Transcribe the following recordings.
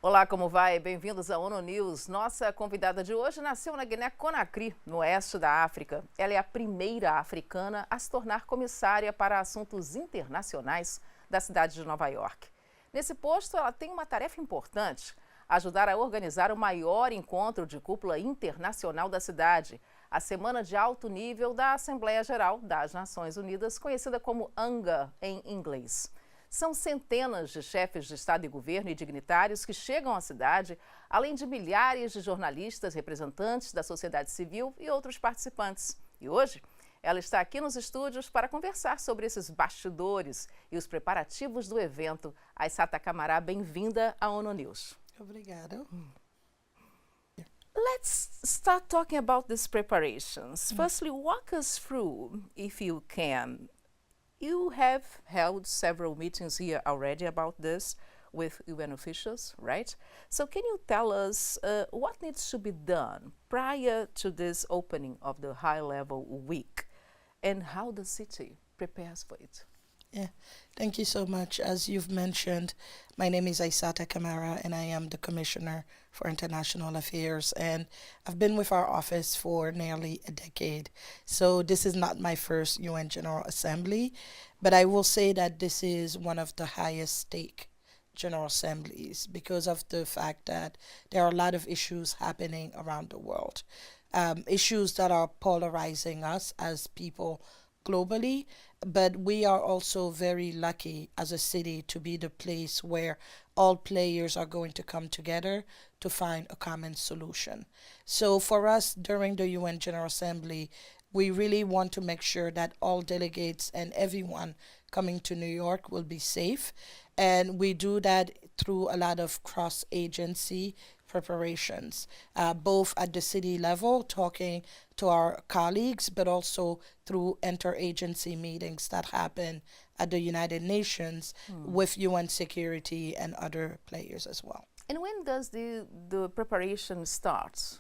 Olá, como vai? Bem-vindos ao ONU News. Nossa convidada de hoje nasceu na Guiné-Conakry, no oeste da África. Ela é a primeira africana a se tornar comissária para assuntos internacionais da cidade de Nova Iorque. Nesse posto, ela tem uma tarefa importante: ajudar a organizar o maior encontro de cúpula internacional da cidade, a Semana de Alto Nível da Assembleia Geral das Nações Unidas, conhecida como ANGA em inglês. São centenas de chefes de Estado e Governo e dignitários que chegam à cidade, além de milhares de jornalistas, representantes da sociedade civil e outros participantes. E hoje, ela está aqui nos estúdios para conversar sobre esses bastidores e os preparativos do evento. Aissata Camara, bem-vinda à ONU News. Obrigada. Let's start talking about these preparations. Firstly, walk us through, if you can. You have held several meetings here already about this with UN officials, right? So can you tell us what needs to be done prior to this opening of the high-level week and how the city prepares for it? Yeah, thank you so much. As you've mentioned, my name is Aissata Camara and I am the Commissioner for International Affairs, and I've been with our office for nearly a decade. So this is not my first UN General Assembly, but I will say that this is one of the highest stake General Assemblies because of the fact that there are a lot of issues happening around the world, issues that are polarizing us as people globally, but we are also very lucky as a city to be the place where all players are going to come together to find a common solution. So for us during the UN General Assembly, we really want to make sure that all delegates and everyone coming to New York will be safe. And we do that through a lot of cross-agency preparations, both at the city level, talking to our colleagues, but also through interagency meetings that happen at the United Nations with UN security and other players as well. And when does the preparation start?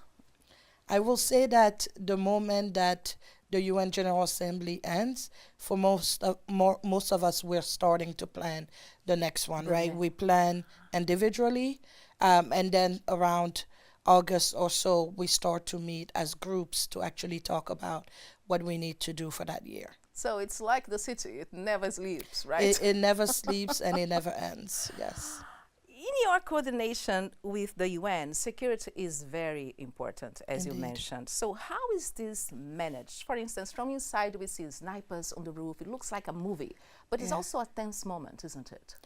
I will say that the moment that the UN General Assembly ends, for most of us, we're starting to plan the next one, right? We plan individually, and then around August or so, we start to meet as groups to actually talk about what we need to do for that year. So it's like the city, it never sleeps, right? It never sleeps and it never ends, yes. In your coordination with the UN, security is very important, as you Indeed. mentioned. So how is this managed? For instance, from inside we see snipers on the roof. It looks like a movie, but it's Yeah. also a tense moment, isn't it?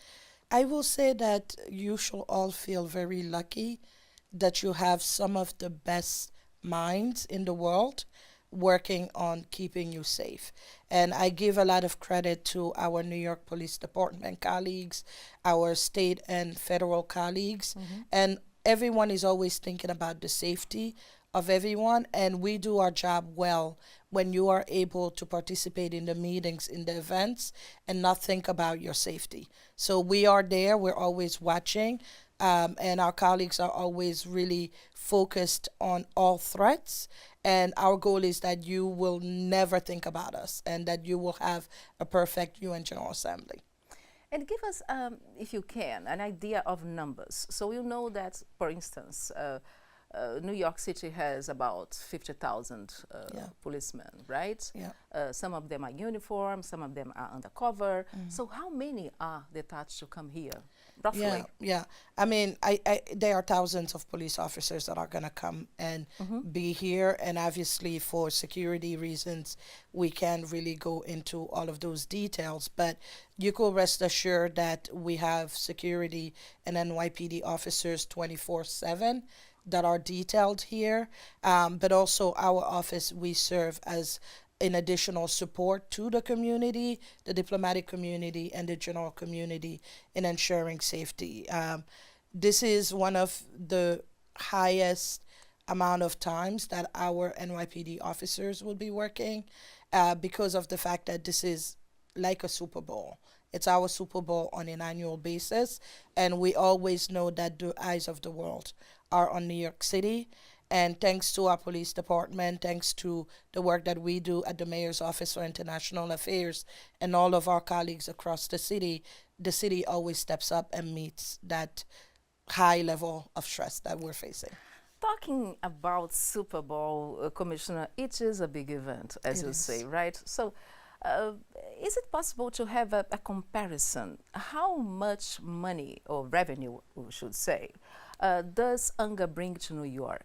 I will say that you should all feel very lucky that you have some of the best minds in the world working on keeping you safe. And I give a lot of credit to our New York Police Department colleagues, our state and federal colleagues, and everyone is always thinking about the safety of everyone, and we do our job well when you are able to participate in the meetings, in the events, and not think about your safety. So we are there, we're always watching, and our colleagues are always really focused on all threats. And our goal is that you will never think about us and that you will have a perfect UN General Assembly. And give us, if you can, an idea of numbers. So you know that, for instance, New York City has about 50,000 policemen, right? Yeah. Some of them are uniformed, some of them are undercover. So how many are detached to come here, roughly? Yeah. I mean, there are thousands of police officers that are going to come and be here. And obviously, for security reasons, we can't really go into all of those details. But you could rest assured that we have security and NYPD officers 24/7 that are detailed here. But also, our office, we serve as an additional support to the community, the diplomatic community, and the general community in ensuring safety. This is one of the highest amount of times that our NYPD officers will be working because of the fact that this is like a Super Bowl. It's our Super Bowl on an annual basis, and we always know that the eyes of the world are on New York City. And thanks to our police department, thanks to the work that we do at the Mayor's Office for International Affairs and all of our colleagues across the city always steps up and meets that high level of stress that we're facing. Talking about Super Bowl, Commissioner, it is a big event, as It you is. say, right? So, is it possible to have a comparison? How much money or revenue, we should say, does UNGA bring to New York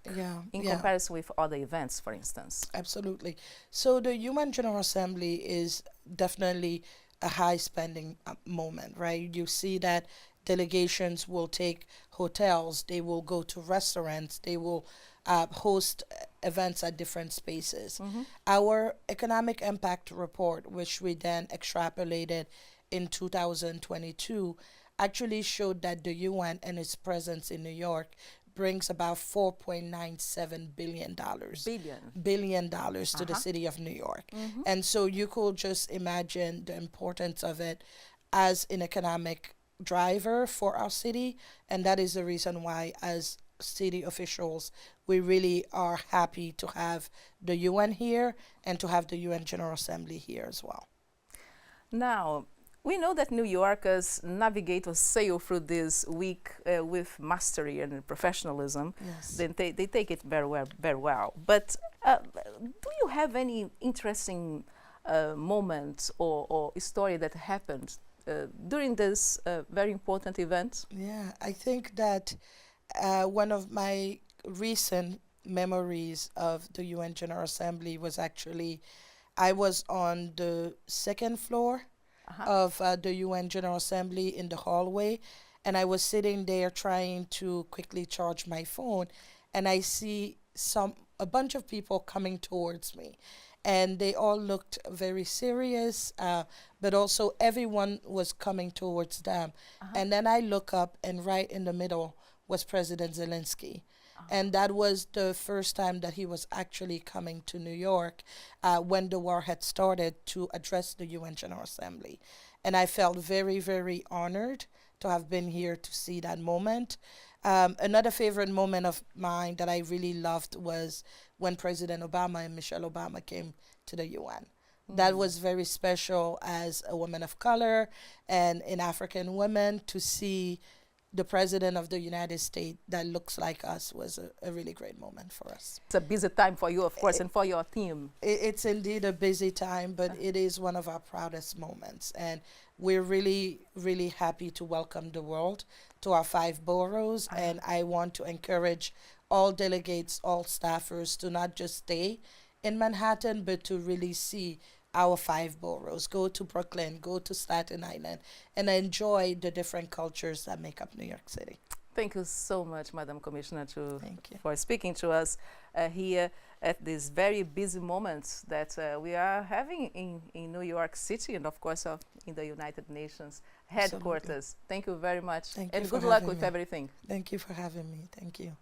in comparison with other events, for instance? Absolutely. So the UN General Assembly is definitely a high spending moment, right? You see that delegations will take hotels, they will go to restaurants, they will host events at different spaces. Our economic impact report, which we then extrapolated in 2022, actually showed that the UN and its presence in New York brings about $4.97 billion to the city of New York. And so you could just imagine the importance of it as an economic driver for our city, and that is the reason why, as city officials, we really are happy to have the UN here and to have the UN General Assembly here as well. Now, we know that New Yorkers navigate or sail through this week with mastery and professionalism. Yes. Then they take it very well. But do you have any interesting moment or story that happened during this very important event? Yeah, I think that one of my recent memories of the UN General Assembly was actually I was on the second floor of the UN General Assembly in the hallway, and I was sitting there trying to quickly charge my phone, and I see a bunch of people coming towards me, and they all looked very serious, but also everyone was coming towards them. And then I look up, and right in the middle was President Zelensky. And that was the first time that he was actually coming to New York when the war had started to address the UN General Assembly. And I felt very, very honored to have been here to see that moment. Another favorite moment of mine that I really loved was when President Obama and Michelle Obama came to the UN. That was very special as a woman of color and an African woman to see the President of the United States that looks like us was a really great moment for us. It's a busy time for you, of course, and for your team. It's indeed a busy time, but it is one of our proudest moments. And we're really, really happy to welcome the world to our 5 boroughs. And I want to encourage all delegates, all staffers to not just stay in Manhattan, but to really see our 5 boroughs, go to Brooklyn, go to Staten Island, and enjoy the different cultures that make up New York City. Thank you so much, Madam Commissioner, Thank you. for speaking to us here at this very busy moment that we are having in New York City and, of course, in the United Nations headquarters. Absolutely. Thank you very much. Thank and you for good luck having with me. everything. Thank you for having me. Thank you.